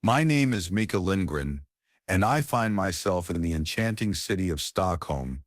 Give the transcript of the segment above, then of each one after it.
My name is Mikael Lindgren, and I find myself in the enchanting city of Stockholm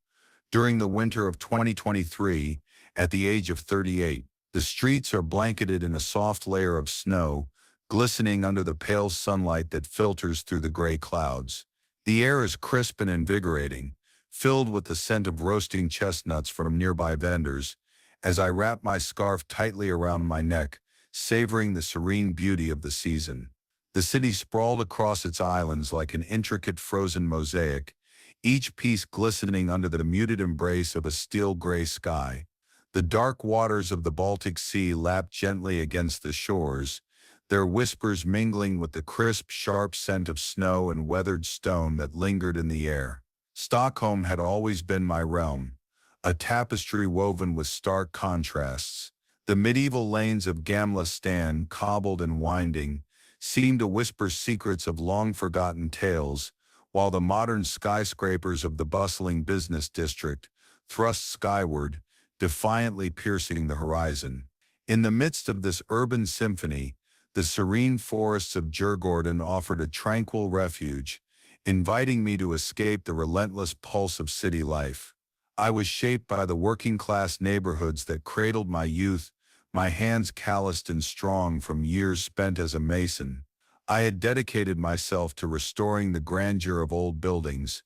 during the winter of 2023 at the age of 38. The streets are blanketed in a soft layer of snow, glistening under the pale sunlight that filters through the gray clouds. The air is crisp and invigorating, filled with the scent of roasting chestnuts from nearby vendors, as I wrap my scarf tightly around my neck, savoring the serene beauty of the season. The city sprawled across its islands like an intricate frozen mosaic, each piece glistening under the muted embrace of a steel-gray sky. The dark waters of the Baltic Sea lapped gently against the shores, their whispers mingling with the crisp, sharp scent of snow and weathered stone that lingered in the air. Stockholm had always been my realm, a tapestry woven with stark contrasts. The medieval lanes of Gamla Stan, cobbled and winding, seemed to whisper secrets of long-forgotten tales, while the modern skyscrapers of the bustling business district thrust skyward, defiantly piercing the horizon. In the midst of this urban symphony, the serene forests of Djurgården offered a tranquil refuge, inviting me to escape the relentless pulse of city life. I was shaped by the working-class neighborhoods that cradled my youth, my hands calloused and strong from years spent as a mason. I had dedicated myself to restoring the grandeur of old buildings,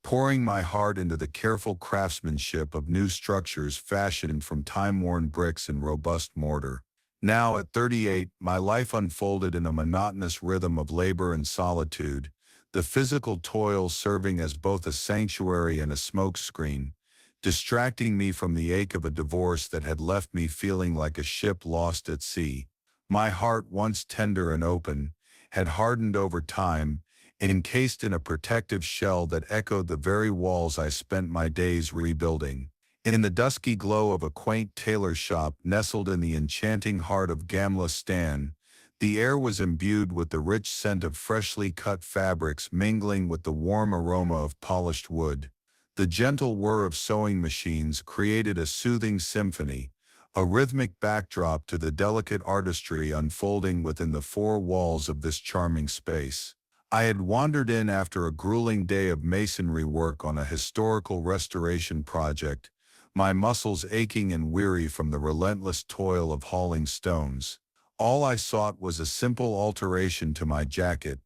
pouring my heart into the careful craftsmanship of new structures fashioned from time-worn bricks and robust mortar. Now, at 38, my life unfolded in a monotonous rhythm of labor and solitude, the physical toil serving as both a sanctuary and a smokescreen, distracting me from the ache of a divorce that had left me feeling like a ship lost at sea. My heart, once tender and open, had hardened over time, encased in a protective shell that echoed the very walls I spent my days rebuilding. In the dusky glow of a quaint tailor shop nestled in the enchanting heart of Gamla Stan, the air was imbued with the rich scent of freshly cut fabrics mingling with the warm aroma of polished wood. The gentle whir of sewing machines created a soothing symphony, a rhythmic backdrop to the delicate artistry unfolding within the four walls of this charming space. I had wandered in after a grueling day of masonry work on a historical restoration project, my muscles aching and weary from the relentless toil of hauling stones. All I sought was a simple alteration to my jacket,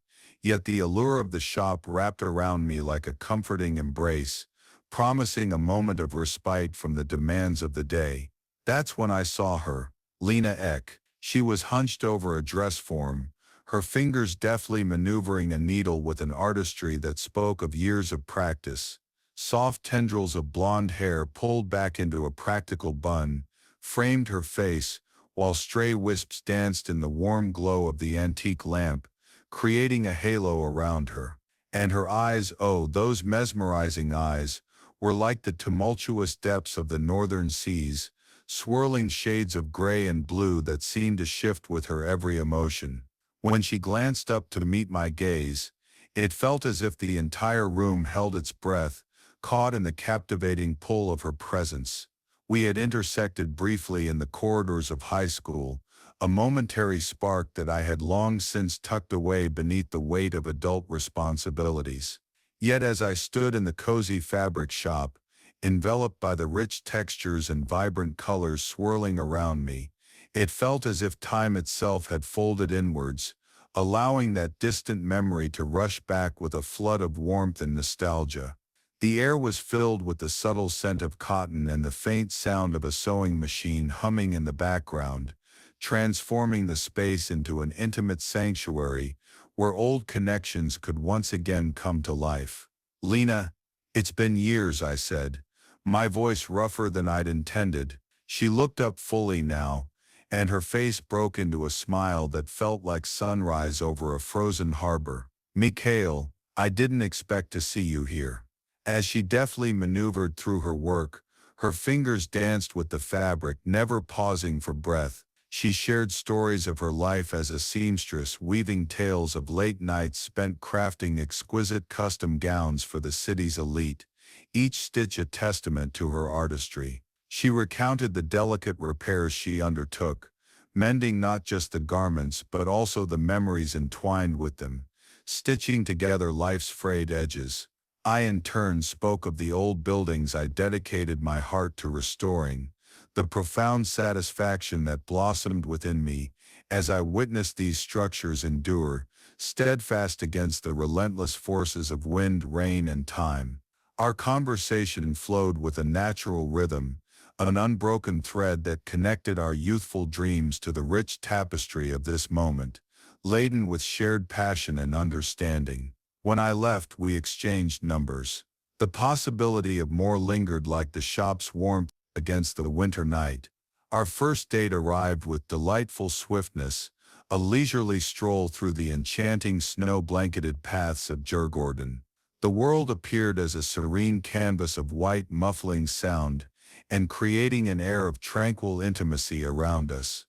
yet the allure of the shop wrapped around me like a comforting embrace, promising a moment of respite from the demands of the day. That's when I saw her, Lena Ek. She was hunched over a dress form, her fingers deftly maneuvering a needle with an artistry that spoke of years of practice. Soft tendrils of blonde hair pulled back into a practical bun framed her face, while stray wisps danced in the warm glow of the antique lamp, creating a halo around her. And her eyes, oh, those mesmerizing eyes, were like the tumultuous depths of the northern seas, swirling shades of gray and blue that seemed to shift with her every emotion. When she glanced up to meet my gaze, it felt as if the entire room held its breath, caught in the captivating pull of her presence. We had intersected briefly in the corridors of high school, a momentary spark that I had long since tucked away beneath the weight of adult responsibilities. Yet as I stood in the cozy fabric shop, enveloped by the rich textures and vibrant colors swirling around me, it felt as if time itself had folded inwards, allowing that distant memory to rush back with a flood of warmth and nostalgia. The air was filled with the subtle scent of cotton and the faint sound of a sewing machine humming in the background, transforming the space into an intimate sanctuary where old connections could once again come to life. Lena, it's been years, I said, my voice rougher than I'd intended. She looked up fully now, and her face broke into a smile that felt like sunrise over a frozen harbor. Mikael, I didn't expect to see you here. As she deftly maneuvered through her work, her fingers danced with the fabric, never pausing for breath. She shared stories of her life as a seamstress, weaving tales of late nights spent crafting exquisite custom gowns for the city's elite, each stitch a testament to her artistry. She recounted the delicate repairs she undertook, mending not just the garments but also the memories entwined with them, stitching together life's frayed edges. I in turn spoke of the old buildings I dedicated my heart to restoring, the profound satisfaction that blossomed within me as I witnessed these structures endure, steadfast against the relentless forces of wind, rain, and time. Our conversation flowed with a natural rhythm, an unbroken thread that connected our youthful dreams to the rich tapestry of this moment, laden with shared passion and understanding. When I left, we exchanged numbers. The possibility of more lingered like the shop's warmth against the winter night. Our first date arrived with delightful swiftness, a leisurely stroll through the enchanting snow-blanketed paths of Djurgården. The world appeared as a serene canvas of white muffling sound and creating an air of tranquil intimacy around us.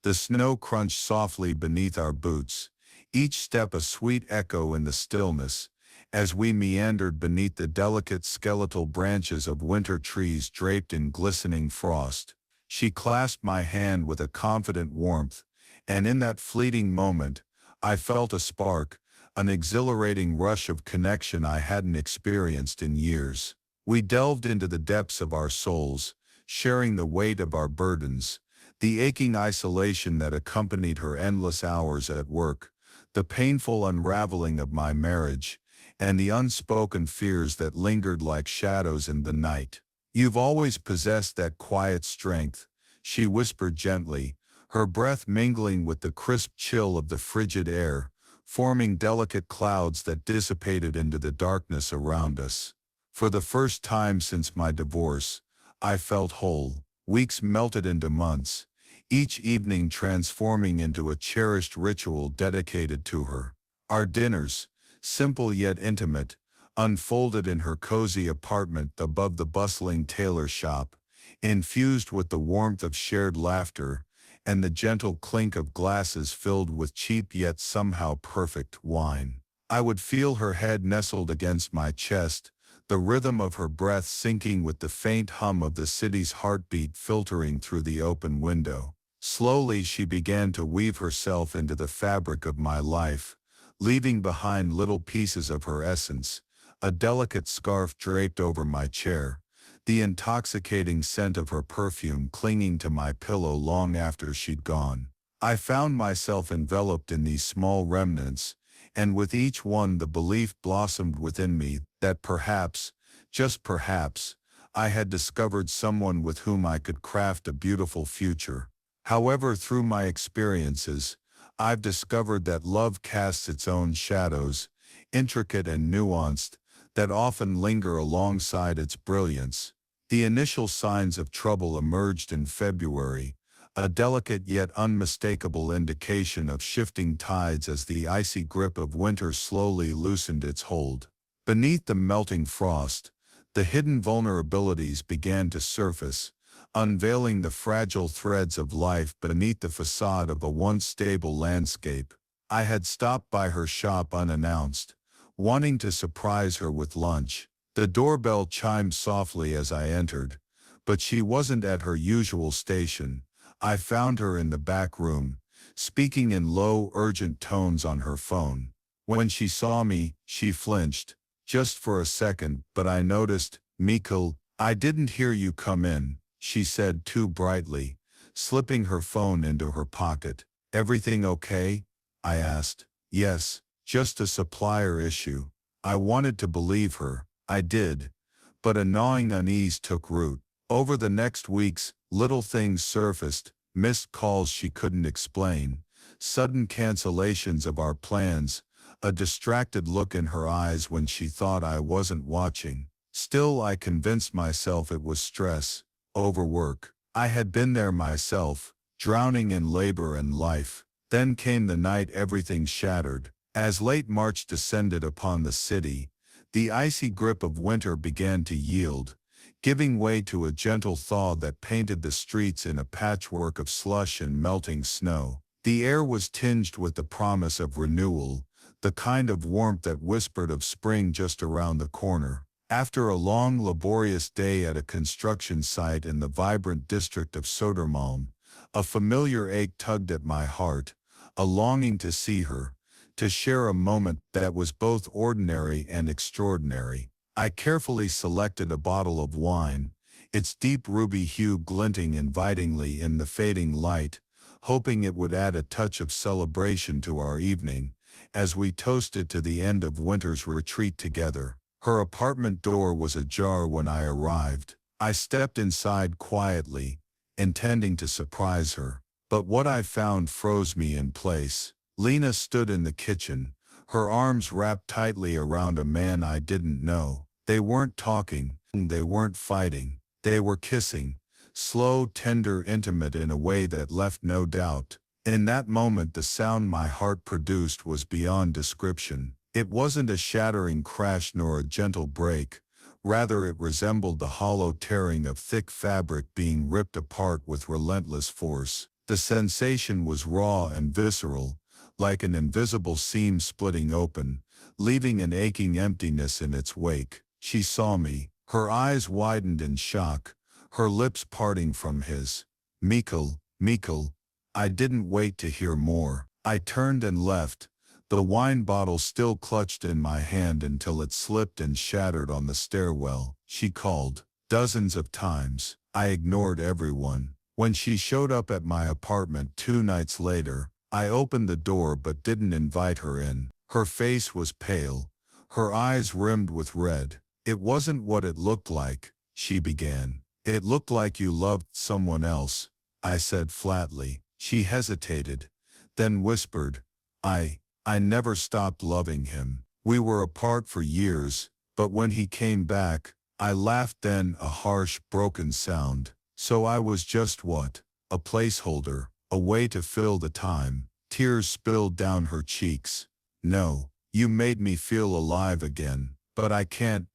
The snow crunched softly beneath our boots, each step a sweet echo in the stillness, as we meandered beneath the delicate skeletal branches of winter trees draped in glistening frost. She clasped my hand with a confident warmth, and in that fleeting moment, I felt a spark, an exhilarating rush of connection I hadn't experienced in years. We delved into the depths of our souls, sharing the weight of our burdens, the aching isolation that accompanied her endless hours at work, the painful unraveling of my marriage, and the unspoken fears that lingered like shadows in the night. "You've always possessed that quiet strength," she whispered gently, her breath mingling with the crisp chill of the frigid air, forming delicate clouds that dissipated into the darkness around us. For the first time since my divorce, I felt whole. Weeks melted into months, each evening transforming into a cherished ritual dedicated to her. Our dinners, simple yet intimate, unfolded in her cozy apartment above the bustling tailor shop, infused with the warmth of shared laughter and the gentle clink of glasses filled with cheap yet somehow perfect wine. I would feel her head nestled against my chest, the rhythm of her breath syncing with the faint hum of the city's heartbeat filtering through the open window. Slowly she began to weave herself into the fabric of my life, leaving behind little pieces of her essence, a delicate scarf draped over my chair, the intoxicating scent of her perfume clinging to my pillow long after she'd gone. I found myself enveloped in these small remnants, and with each one the belief blossomed within me that perhaps, just perhaps, I had discovered someone with whom I could craft a beautiful future. However, through my experiences, I've discovered that love casts its own shadows, intricate and nuanced, that often linger alongside its brilliance. The initial signs of trouble emerged in February, a delicate yet unmistakable indication of shifting tides as the icy grip of winter slowly loosened its hold. Beneath the melting frost, the hidden vulnerabilities began to surface, unveiling the fragile threads of life beneath the facade of a once stable landscape. I had stopped by her shop unannounced, wanting to surprise her with lunch. The doorbell chimed softly as I entered, but she wasn't at her usual station. I found her in the back room, speaking in low, urgent tones on her phone. When she saw me, she flinched, just for a second, but I noticed. "Mikael, I didn't hear you come in," she said too brightly, slipping her phone into her pocket. "Everything okay?" I asked. "Yes, just a supplier issue." I wanted to believe her. I did, but a gnawing unease took root. Over the next weeks, little things surfaced, missed calls she couldn't explain, sudden cancellations of our plans, a distracted look in her eyes when she thought I wasn't watching. Still, I convinced myself it was stress, overwork. I had been there myself, drowning in labor and life. Then came the night everything shattered. As late March descended upon the city, the icy grip of winter began to yield, giving way to a gentle thaw that painted the streets in a patchwork of slush and melting snow. The air was tinged with the promise of renewal, the kind of warmth that whispered of spring just around the corner. After a long, laborious day at a construction site in the vibrant district of Södermalm, a familiar ache tugged at my heart, a longing to see her, to share a moment that was both ordinary and extraordinary. I carefully selected a bottle of wine, its deep ruby hue glinting invitingly in the fading light, hoping it would add a touch of celebration to our evening, as we toasted to the end of winter's retreat together. Her apartment door was ajar when I arrived. I stepped inside quietly, intending to surprise her. But what I found froze me in place. Lena stood in the kitchen, her arms wrapped tightly around a man I didn't know. They weren't talking, they weren't fighting, they were kissing, slow, tender, intimate in a way that left no doubt. In that moment the sound my heart produced was beyond description. It wasn't a shattering crash nor a gentle break, rather it resembled the hollow tearing of thick fabric being ripped apart with relentless force. The sensation was raw and visceral, like an invisible seam splitting open, leaving an aching emptiness in its wake. She saw me, her eyes widened in shock, her lips parting from his. Mikael, Mikael. I didn't wait to hear more. I turned and left, the wine bottle still clutched in my hand until it slipped and shattered on the stairwell. She called. Dozens of times. I ignored everyone. When she showed up at my apartment 2 nights later, I opened the door but didn't invite her in. Her face was pale, her eyes rimmed with red. It wasn't what it looked like, she began. It looked like you loved someone else, I said flatly. She hesitated, then whispered, I never stopped loving him. We were apart for years, but when he came back, I laughed, then a harsh, broken sound. So I was just what? A placeholder, a way to fill the time. Tears spilled down her cheeks. No, you made me feel alive again, but I can't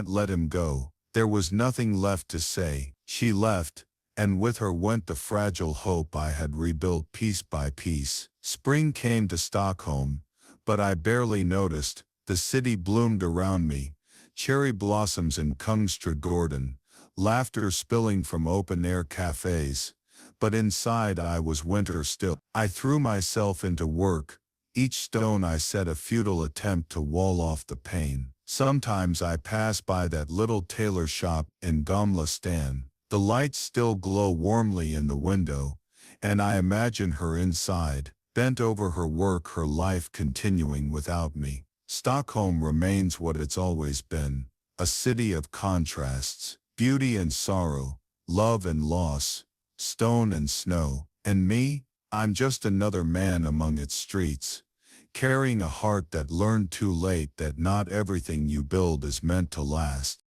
let him go. There was nothing left to say. She left, and with her went the fragile hope I had rebuilt piece by piece. Spring came to Stockholm, but I barely noticed. The city bloomed around me, cherry blossoms in Kungsträdgården, laughter spilling from open-air cafes. But inside I was winter still. I threw myself into work, each stone I set a futile attempt to wall off the pain. Sometimes I pass by that little tailor shop in Gamla Stan. The lights still glow warmly in the window, and I imagine her inside, bent over her work, her life continuing without me. Stockholm remains what it's always been, a city of contrasts, beauty and sorrow, love and loss, stone and snow. And me, I'm just another man among its streets, carrying a heart that learned too late that not everything you build is meant to last.